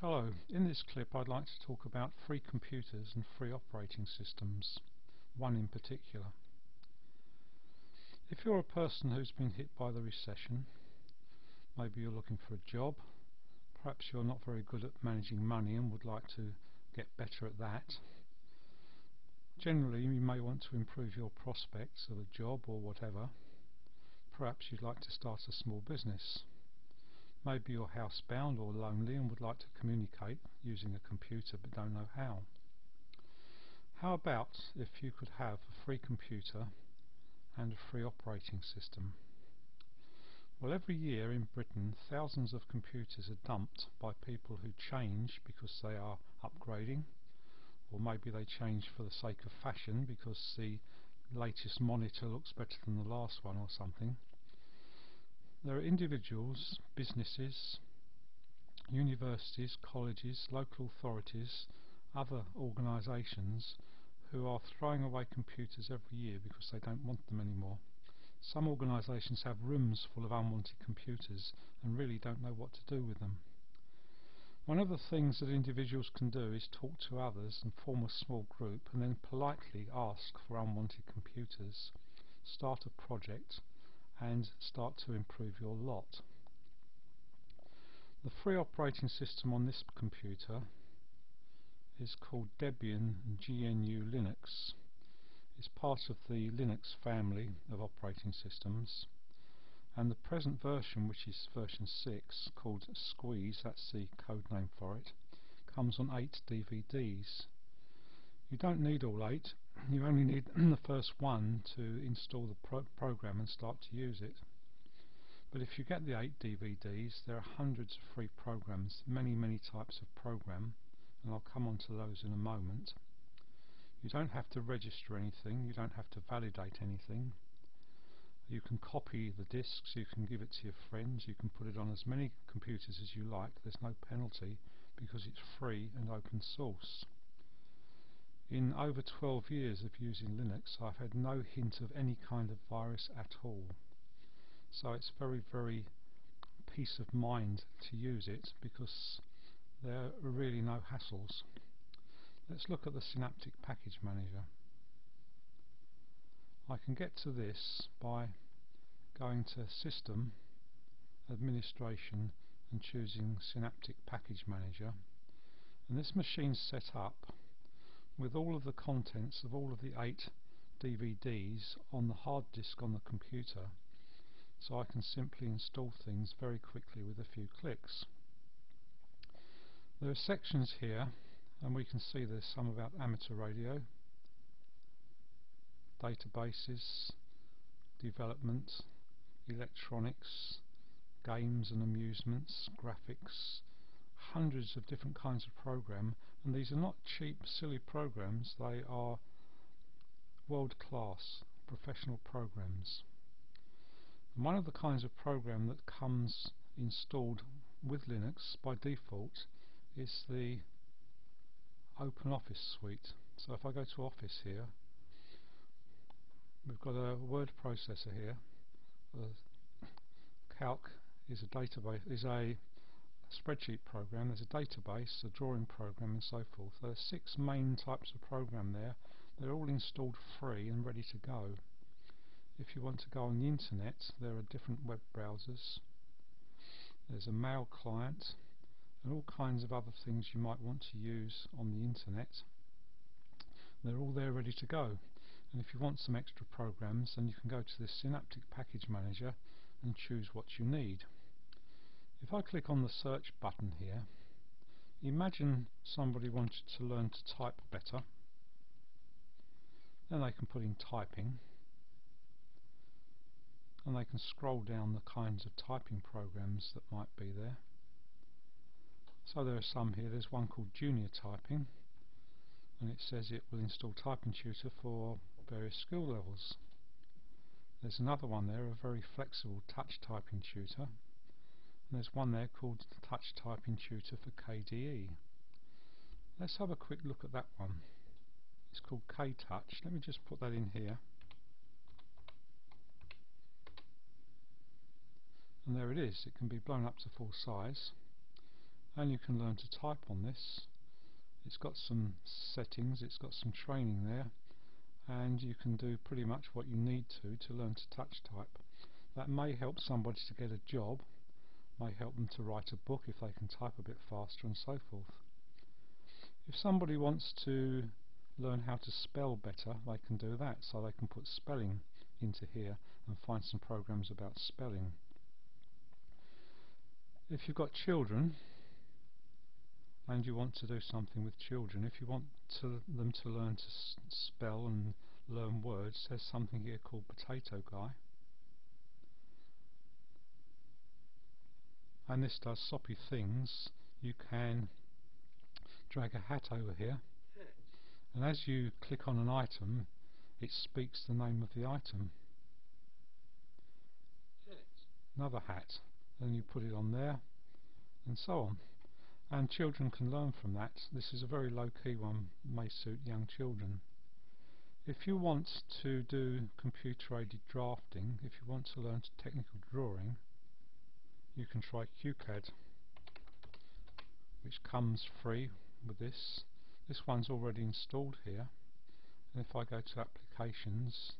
Hello, in this clip I'd like to talk about free computers and free operating systems, one in particular. If you're a person who's been hit by the recession, maybe you're looking for a job, perhaps you're not very good at managing money and would like to get better at that. Generally you may want to improve your prospects of a job or whatever. Perhaps you'd like to start a small business. Maybe you're housebound or lonely and would like to communicate using a computer but don't know how. How about if you could have a free computer and a free operating system? Well, every year in Britain thousands of computers are dumped by people who change because they are upgrading, or maybe they change for the sake of fashion because the latest monitor looks better than the last one or something. There are individuals, businesses, universities, colleges, local authorities, other organisations who are throwing away computers every year because they don't want them anymore. Some organisations have rooms full of unwanted computers and really don't know what to do with them. One of the things that individuals can do is talk to others and form a small group and then politely ask for unwanted computers, start a project and start to improve your lot. The free operating system on this computer is called Debian GNU Linux. It's part of the Linux family of operating systems, and the present version, which is version 6, called Squeeze, that's the code name for it, comes on 8 DVDs. You don't need all 8, you only need the first one to install the program and start to use it. But if you get the 8 DVDs, there are hundreds of free programs, many types of program, and I'll come on to those in a moment. You don't have to register anything, you don't have to validate anything. You can copy the discs, you can give it to your friends, you can put it on as many computers as you like. There's no penalty because it's free and open source. In over 12 years of using Linux, I've had no hint of any kind of virus at all. So it's very peace of mind to use it because there are really no hassles. Let's look at the Synaptic Package Manager. I can get to this by going to System, Administration and choosing Synaptic Package Manager, and this machine's set up with all of the contents of all of the 8 DVDs on the hard disk on the computer, so I can simply install things very quickly with a few clicks. There are sections here, and we can see there's some about amateur radio, databases, development, electronics, games and amusements, graphics, hundreds of different kinds of program, and these are not cheap silly programs, they are world-class professional programs. And one of the kinds of program that comes installed with Linux by default is the OpenOffice suite. So if I go to Office here, we've got a word processor here. Calc is a database, is a spreadsheet program. There's a database, a drawing program, and so forth. There are 6 main types of program there. They're all installed free and ready to go. If you want to go on the internet, there are different web browsers. There's a mail client and all kinds of other things you might want to use on the internet. They're all there ready to go. And if you want some extra programs, then you can go to the Synaptic Package Manager and choose what you need. If I click on the search button here, imagine somebody wanted to learn to type better. Then they can put in typing, and they can scroll down the kinds of typing programs that might be there. So there are some here. There's one called Junior Typing, and it says it will install Typing Tutor for various skill levels. There's another one there, a very flexible Touch Typing Tutor, and there's one there called Touch Typing Tutor for KDE. Let's have a quick look at that one. It's called K-Touch. Let me just put that in here. And there it is. It can be blown up to full size. and you can learn to type on this. It's got some settings, it's got some training there, and you can do pretty much what you need to learn to touch type. That may help somebody to get a job, may help them to write a book if they can type a bit faster, and so forth. If somebody wants to learn how to spell better, they can do that, so they can put spelling into here and find some programs about spelling. If you've got children and you want to do something with children, if you want them to learn to spell and learn words, there's something here called Potato Guy, and this does soppy things. You can drag a hat over here, and as you click on an item, it speaks the name of the item. Another hat, then you put it on there, and so on. And children can learn from that. This is a very low-key one, may suit young children. If you want to do computer-aided drafting, if you want to learn technical drawing, you can try QCAD, which comes free with this. This one's already installed here, and if I go to Applications,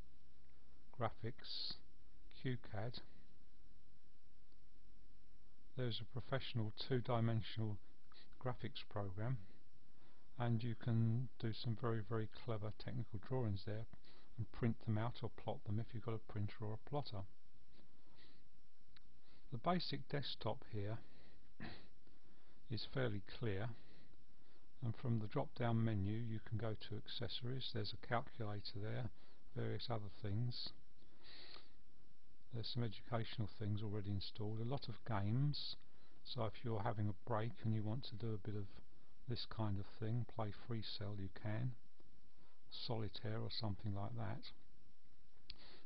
Graphics, QCAD, there's a professional two-dimensional graphics program, and you can do some very clever technical drawings there and print them out or plot them if you've got a printer or a plotter. The basic desktop here is fairly clear, and from the drop down menu you can go to accessories. There's a calculator there, various other things. There's some educational things already installed, a lot of games, so if you're having a break and you want to do a bit of this kind of thing, play Free Cell, you can, Solitaire or something like that.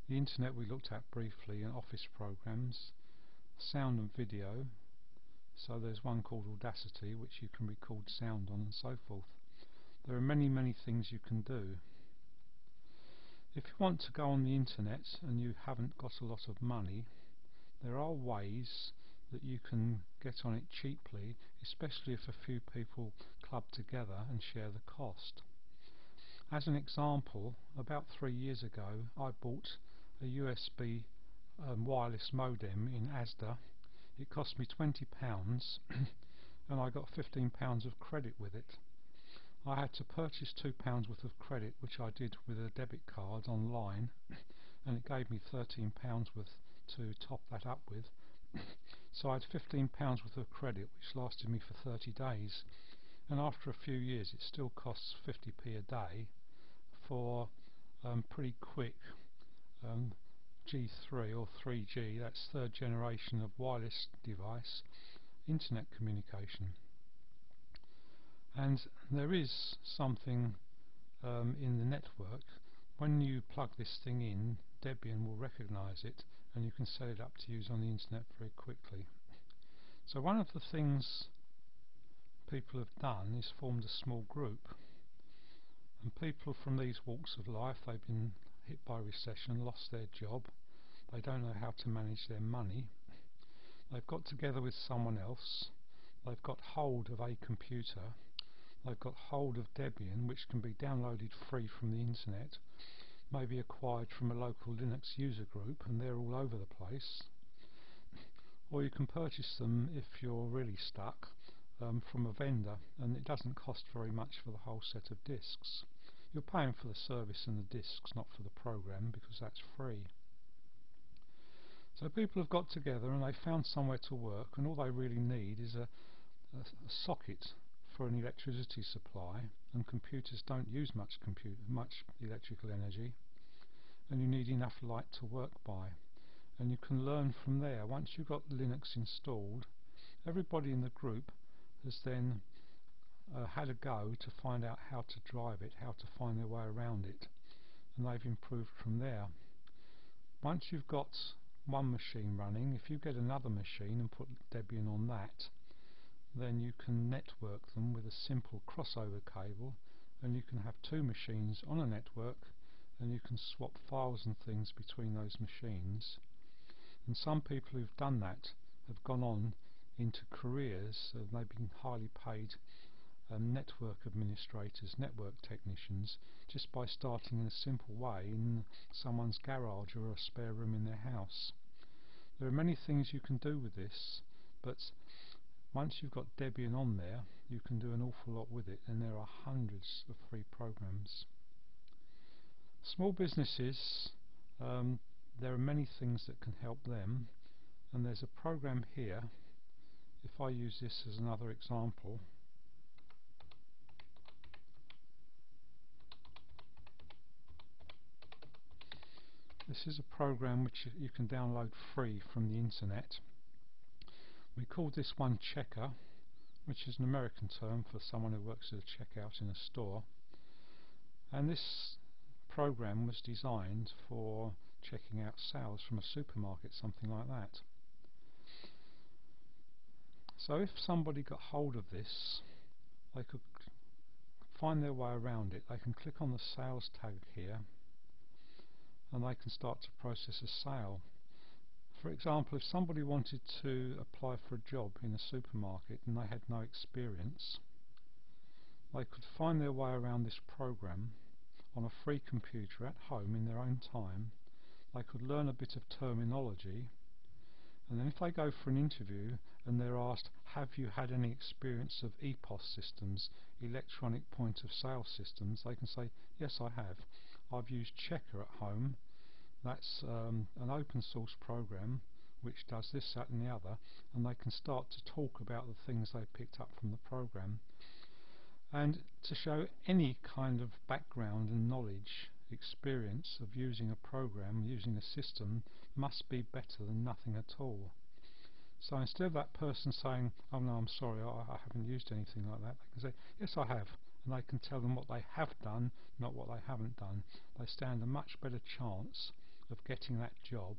The internet we looked at briefly, and office programs, sound and video, so there's one called Audacity which you can record sound on, and so forth. There are many things you can do. If you want to go on the internet and you haven't got a lot of money, there are ways that you can get on it cheaply, especially if a few people club together and share the cost. As an example, about 3 years ago I bought a USB wireless modem in Asda. It cost me £20 and I got £15 of credit with it. I had to purchase £2 worth of credit, which I did with a debit card online, and it gave me £13 worth to top that up with. So I had £15 worth of credit, which lasted me for 30 days, and after a few years it still costs 50p a day for pretty quick G3 or 3G, that's third generation of wireless device, internet communication. And there is something in the network. When you plug this thing in, Debian will recognize it, and you can set it up to use on the internet very quickly. So one of the things people have done is formed a small group, and people from these walks of life, they've been hit by recession, lost their job, they don't know how to manage their money, they've got together with someone else, they've got hold of a computer, they've got hold of Debian, which can be downloaded free from the internet, maybe acquired from a local Linux user group, and they're all over the place. Or you can purchase them, if you're really stuck, from a vendor, and it doesn't cost very much for the whole set of disks. You're paying for the service and the disks, not for the program, because that's free. So people have got together and they found somewhere to work, and all they really need is a socket for an electricity supply, and computers don't use much electrical energy, and you need enough light to work by, and you can learn from there. Once you've got Linux installed, everybody in the group has then had a go to find out how to drive it, how to find their way around it, and they've improved from there. Once you've got one machine running, if you get another machine and put Debian on that, then you can network them with a simple crossover cable, and you can have two machines on a network, and you can swap files and things between those machines. And some people who've done that have gone on into careers. They've been highly paid network administrators, network technicians, just by starting in a simple way in someone's garage or a spare room in their house. There are many things you can do with this, but once you've got Debian on there, you can do an awful lot with it, and there are hundreds of free programs. Small businesses, there are many things that can help them, and there's a program here. If I use this as another example, this is a program which you can download free from the internet. We call this one Checker, which is an American term for someone who works at a checkout in a store. And this program was designed for checking out sales from a supermarket, something like that. So if somebody got hold of this, they could find their way around it. They can click on the sales tag here, and they can start to process a sale. For example, if somebody wanted to apply for a job in a supermarket and they had no experience, they could find their way around this program on a free computer at home in their own time. They could learn a bit of terminology, and then if they go for an interview and they're asked, have you had any experience of EPOS systems, electronic point of sale systems, they can say, yes, I have. I've used Checker at home. That's an open source program which does this, that and the other, and they can start to talk about the things they picked up from the program. And to show any kind of background and knowledge, experience of using a program, using a system, must be better than nothing at all. So instead of that person saying, oh no, I'm sorry, I haven't used anything like that, they can say, yes, I have. And they can tell them what they have done, not what they haven't done. They stand a much better chance of getting that job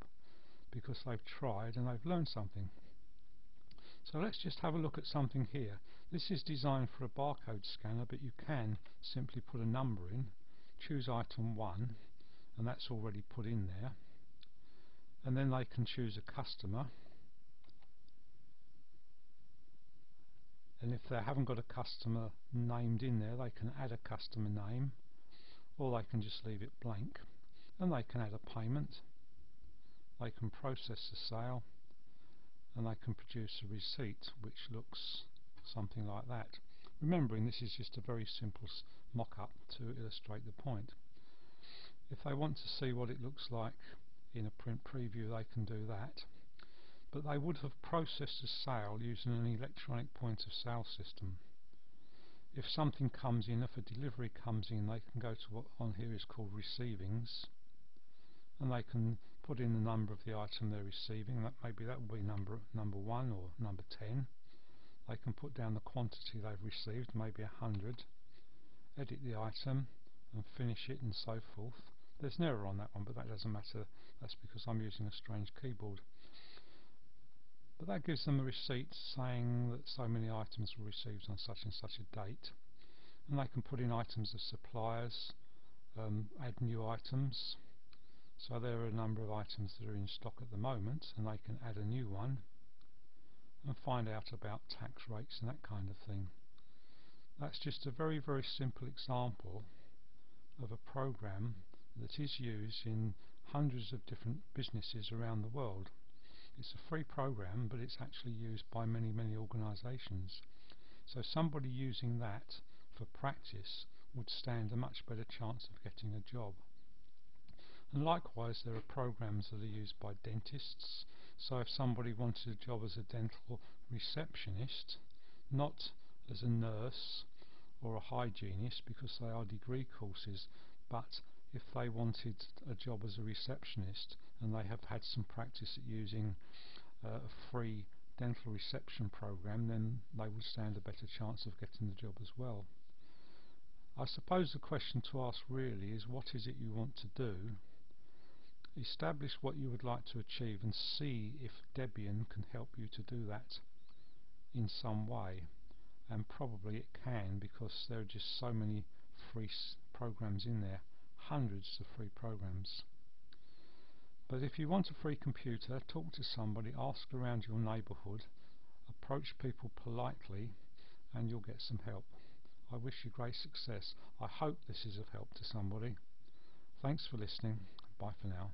because they've tried and they've learned something. So let's just have a look at something here. This is designed for a barcode scanner, but you can simply put a number in, choose item 1, and that's already put in there. And then they can choose a customer. And if they haven't got a customer named in there, they can add a customer name, or they can just leave it blank. And they can add a payment. They can process the sale, and they can produce a receipt which looks something like that. Remembering this is just a very simple mock-up to illustrate the point. If they want to see what it looks like in a print preview, they can do that. But they would have processed a sale using an electronic point of sale system. If something comes in, if a delivery comes in, they can go to what on here is called receivings, and they can put in the number of the item they're receiving. That maybe that will be number 1 or number 10. They can put down the quantity they've received, maybe 100, edit the item and finish it and so forth. There's an error on that one, but that doesn't matter. That's because I'm using a strange keyboard. But that gives them a receipt saying that so many items were received on such and such a date. And they can put in items of suppliers, add new items. So there are a number of items that are in stock at the moment, and they can add a new one and find out about tax rates and that kind of thing. That's just a very, very simple example of a program that is used in hundreds of different businesses around the world. It's a free program, but it's actually used by many, many organisations. So somebody using that for practice would stand a much better chance of getting a job. And likewise, there are programs that are used by dentists. So if somebody wanted a job as a dental receptionist, not as a nurse or a hygienist, because they are degree courses, but if they wanted a job as a receptionist and they have had some practice at using a free dental reception program, then they would stand a better chance of getting the job as well. I suppose the question to ask really is, what is it you want to do? Establish what you would like to achieve and see if Debian can help you to do that in some way. And probably it can, because there are just so many free programs in there, hundreds of free programs. But if you want a free computer, talk to somebody, ask around your neighbourhood, Approach people politely and you'll get some help. I wish you great success. I hope this is of help to somebody. Thanks for listening. Bye for now.